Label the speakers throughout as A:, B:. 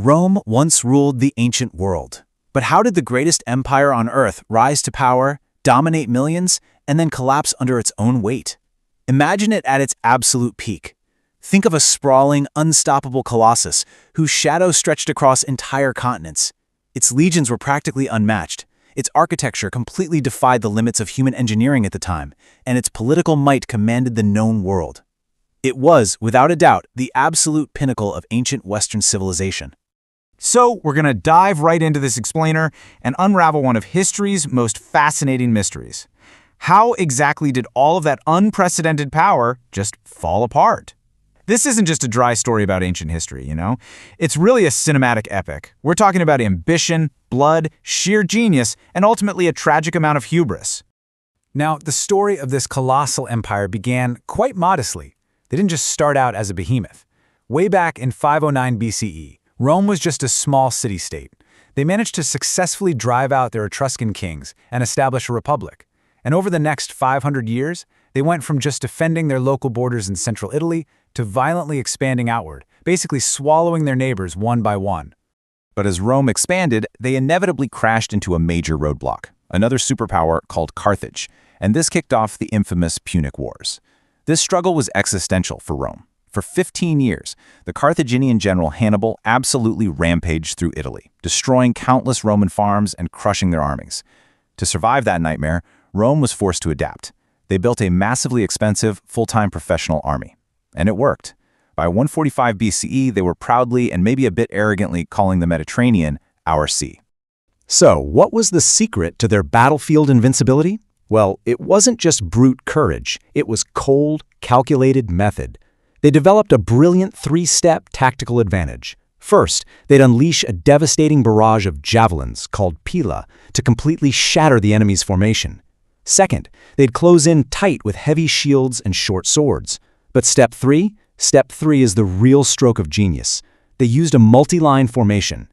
A: Rome once ruled the ancient world. But how did the greatest empire on Earth rise to power, dominate millions, and then collapse under its own weight? Imagine it at its absolute peak. Think of a sprawling, unstoppable colossus whose shadow stretched across entire continents. Its legions were practically unmatched. Its architecture completely defied the limits of human engineering at the time, and its political might commanded the known world. It was, without a doubt, the absolute pinnacle of ancient Western civilization.
B: So we're going to dive right into this explainer and unravel one of history's most fascinating mysteries. How exactly did all of that unprecedented power just fall apart? This isn't just a dry story about ancient history, you know? It's really a cinematic epic. We're talking about ambition, blood, sheer genius, and ultimately a tragic amount of hubris.
A: Now, the story of this colossal empire began quite modestly. They didn't just start out as a behemoth. Way back in 509 BCE, Rome was just a small city-state. They managed to successfully drive out their Etruscan kings and establish a republic. And over the next 500 years, they went from just defending their local borders in central Italy to violently expanding outward, basically swallowing their neighbors one by one.
C: But as Rome expanded, they inevitably crashed into a major roadblock, another superpower called Carthage, and this kicked off the infamous Punic Wars. This struggle was existential for Rome. For 15 years, the Carthaginian general Hannibal absolutely rampaged through Italy, destroying countless Roman farms and crushing their armies. To survive that nightmare, Rome was forced to adapt. They built a massively expensive, full-time professional army. And it worked. By 145 BCE, they were proudly and maybe a bit arrogantly calling the Mediterranean our sea.
A: So, what was the secret to their battlefield invincibility? Well, it wasn't just brute courage. It was cold, calculated method. They developed a brilliant three-step tactical advantage. First, they'd unleash a devastating barrage of javelins, called pila, to completely shatter the enemy's formation. Second, they'd close in tight with heavy shields and short swords. But step three is the real stroke of genius. They used a multi-line formation.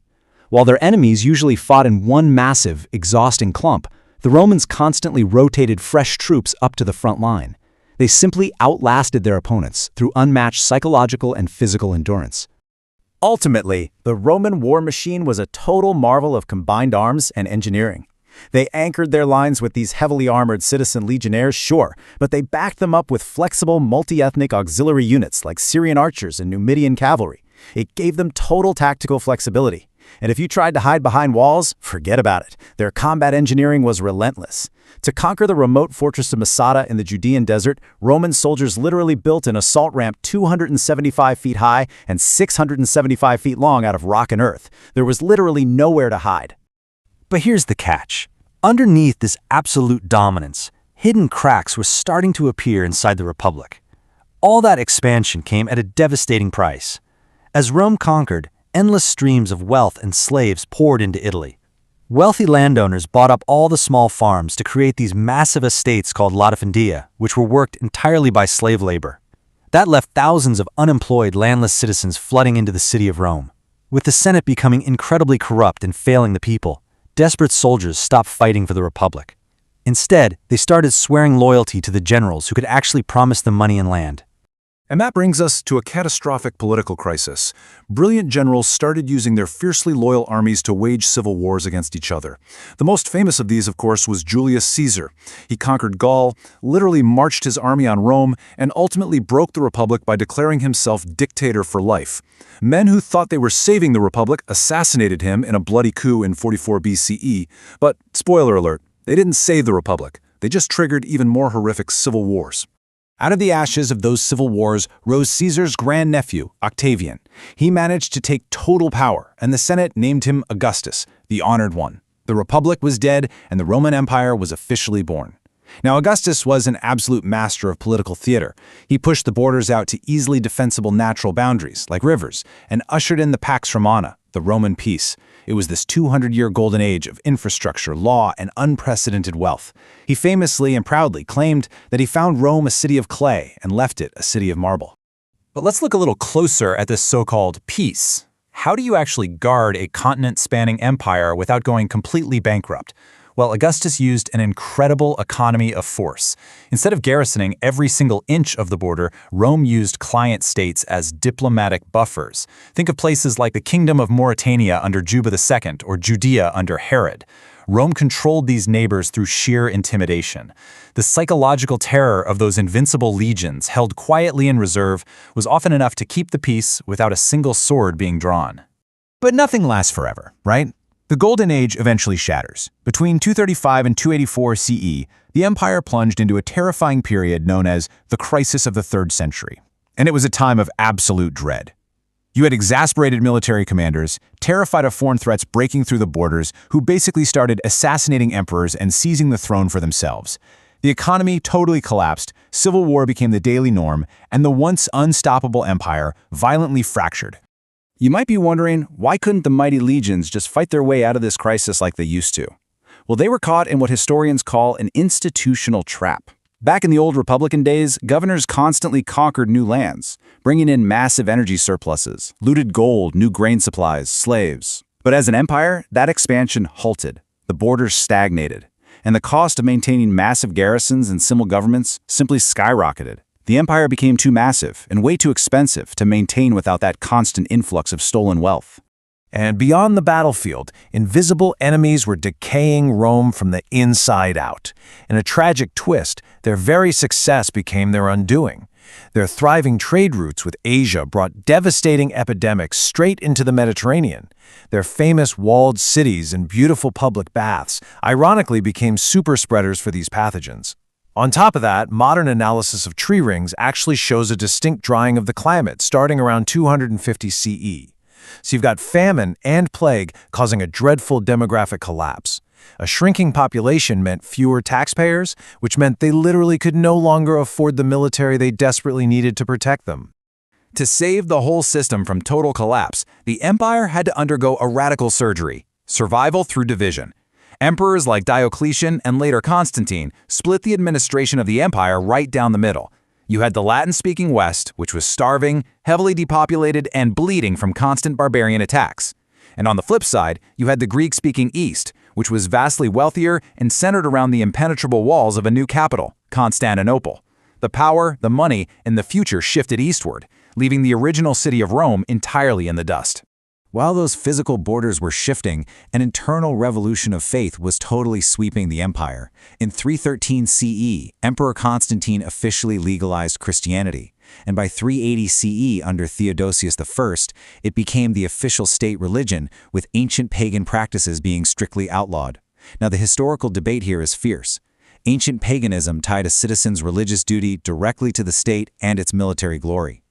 A: While their enemies usually fought in one massive, exhausting clump, the Romans constantly rotated fresh troops up to the front line. They simply outlasted their opponents through unmatched psychological and physical endurance. Ultimately, the Roman war machine was a total marvel of combined arms and engineering. They anchored their lines with these heavily armored citizen legionnaires, sure, but they backed them up with flexible, multi-ethnic auxiliary units like Syrian archers and Numidian cavalry. It gave them total tactical flexibility. And if you tried to hide behind walls, forget about it. Their combat engineering was relentless. To conquer the remote fortress of Masada in the Judean desert, Roman soldiers literally built an assault ramp 275 feet high and 675 feet long out of rock and earth. There was literally nowhere to hide.
D: But here's the catch. Underneath this absolute dominance, hidden cracks were starting to appear inside the Republic. All that expansion came at a devastating price. As Rome conquered, endless streams of wealth and slaves poured into Italy. Wealthy landowners bought up all the small farms to create these massive estates called latifundia, which were worked entirely by slave labor. That left thousands of unemployed, landless citizens flooding into the city of Rome. With the Senate becoming incredibly corrupt and failing the people, desperate soldiers stopped fighting for the Republic. Instead, they started swearing loyalty to the generals who could actually promise them money and land.
E: And that brings us to a catastrophic political crisis. Brilliant generals started using their fiercely loyal armies to wage civil wars against each other. The most famous of these, of course, was Julius Caesar. He conquered Gaul, literally marched his army on Rome, and ultimately broke the Republic by declaring himself dictator for life. Men who thought they were saving the Republic assassinated him in a bloody coup in 44 BCE. But, spoiler alert, they didn't save the Republic. They just triggered even more horrific civil wars.
A: Out of the ashes of those civil wars rose Caesar's grandnephew, Octavian. He managed to take total power, and the Senate named him Augustus, the honored one. The Republic was dead, and the Roman Empire was officially born. Now, Augustus was an absolute master of political theater. He pushed the borders out to easily defensible natural boundaries, like rivers, and ushered in the Pax Romana, the Roman peace. It was this 200-year golden age of infrastructure, law, and unprecedented wealth. He famously and proudly claimed that he found Rome a city of clay and left it a city of marble.
B: But let's look a little closer at this so-called peace. How do you actually guard a continent-spanning empire without going completely bankrupt?
C: Well, Augustus used an incredible economy of force. Instead of garrisoning every single inch of the border, Rome used client states as diplomatic buffers. Think of places like the Kingdom of Mauritania under Juba II or Judea under Herod. Rome controlled these neighbors through sheer intimidation. The psychological terror of those invincible legions, held quietly in reserve, was often enough to keep the peace without a single sword being drawn. But nothing lasts forever, right? The Golden Age eventually shatters. Between 235 and 284 CE, the empire plunged into a terrifying period known as the Crisis of the 3rd Century. And it was a time of absolute dread. You had exasperated military commanders, terrified of foreign threats breaking through the borders, who basically started assassinating emperors and seizing the throne for themselves. The economy totally collapsed, civil war became the daily norm, and the once unstoppable empire violently fractured.
A: You might be wondering, why couldn't the mighty legions just fight their way out of this crisis like they used to? Well, they were caught in what historians call an institutional trap. Back in the old Republican days, governors constantly conquered new lands, bringing in massive energy surpluses, looted gold, new grain supplies, slaves. But as an empire, that expansion halted. The borders stagnated, and the cost of maintaining massive garrisons and civil governments simply skyrocketed. The empire became too massive and way too expensive to maintain without that constant influx of stolen wealth.
C: And beyond the battlefield, invisible enemies were decaying Rome from the inside out. In a tragic twist, their very success became their undoing. Their thriving trade routes with Asia brought devastating epidemics straight into the Mediterranean. Their famous walled cities and beautiful public baths ironically became super spreaders for these pathogens. On top of that, modern analysis of tree rings actually shows a distinct drying of the climate starting around 250 CE. So you've got famine and plague causing a dreadful demographic collapse. A shrinking population meant fewer taxpayers, which meant they literally could no longer afford the military they desperately needed to protect them. To save the whole system from total collapse, the empire had to undergo a radical surgery: survival through division. Emperors like Diocletian and later Constantine split the administration of the empire right down the middle. You had the Latin-speaking West, which was starving, heavily depopulated, and bleeding from constant barbarian attacks. And on the flip side, you had the Greek-speaking East, which was vastly wealthier and centered around the impenetrable walls of a new capital, Constantinople. The power, the money, and the future shifted eastward, leaving the original city of Rome entirely in the dust. While those physical borders were shifting, an internal revolution of faith was totally sweeping the empire. In 313 CE, Emperor Constantine officially legalized Christianity, and by 380 CE under Theodosius I, it became the official state religion, with ancient pagan practices being strictly outlawed. Now, the historical debate here is fierce. Ancient paganism tied a citizen's religious duty directly to the state and its military glory.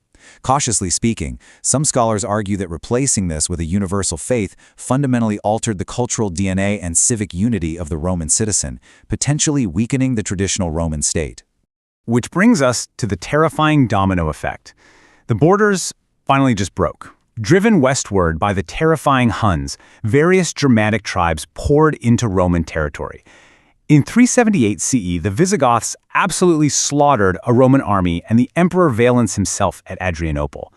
C: Cautiously speaking, some scholars argue that replacing this with a universal faith fundamentally altered the cultural DNA and civic unity of the Roman citizen, potentially weakening the traditional Roman state. Which brings us to the terrifying domino effect. The borders finally just broke. Driven westward by the terrifying Huns, various Germanic tribes poured into Roman territory. In 378 CE, the Visigoths absolutely slaughtered a Roman army and the Emperor Valens himself at Adrianople.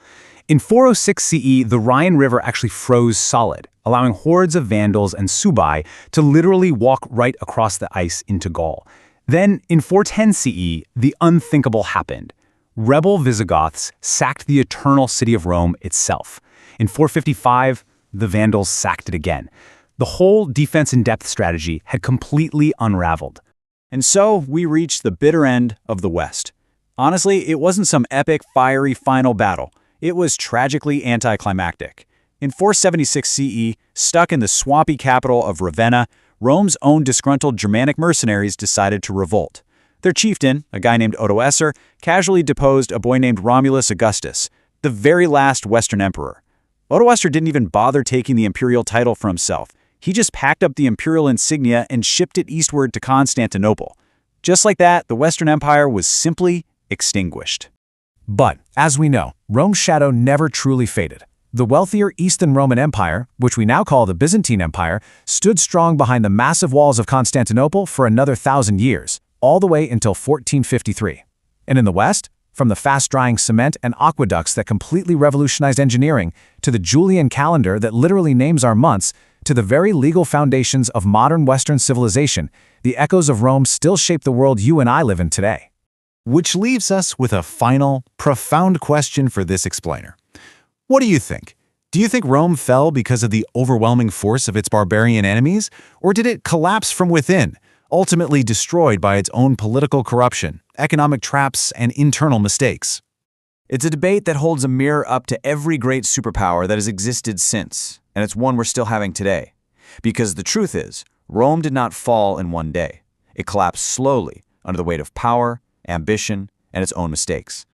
C: In 406 CE, the Rhine River actually froze solid, allowing hordes of Vandals and Suebi to literally walk right across the ice into Gaul. Then, in 410 CE, the unthinkable happened. Rebel Visigoths sacked the eternal city of Rome itself. In 455, the Vandals sacked it again. The whole defense-in-depth strategy had completely unraveled. And so we reached the bitter end of the West. Honestly, it wasn't some epic, fiery final battle. It was tragically anticlimactic. In 476 CE, stuck in the swampy capital of Ravenna, Rome's own disgruntled Germanic mercenaries decided to revolt. Their chieftain, a guy named Odoacer, casually deposed a boy named Romulus Augustus, the very last Western emperor. Odoacer didn't even bother taking the imperial title for himself. He just packed up the imperial insignia and shipped it eastward to Constantinople. Just like that, the Western Empire was simply extinguished. But, as we know, Rome's shadow never truly faded. The wealthier Eastern Roman Empire, which we now call the Byzantine Empire, stood strong behind the massive walls of Constantinople for another 1,000 years, all the way until 1453. And in the West, from the fast-drying cement and aqueducts that completely revolutionized engineering, to the Julian calendar that literally names our months,
B: to the very legal foundations of modern Western civilization, the echoes of Rome still shape the world you and I live in today.
C: Which leaves us with a final, profound question for this explainer. What do you think? Do you think Rome fell because of the overwhelming force of its barbarian enemies, or did it collapse from within, ultimately destroyed by its own political corruption, economic traps, and internal mistakes?
B: It's a debate that holds a mirror up to every great superpower that has existed since, and it's one we're still having today. Because the truth is, Rome did not fall in one day. It collapsed slowly under the weight of power, ambition, and its own mistakes.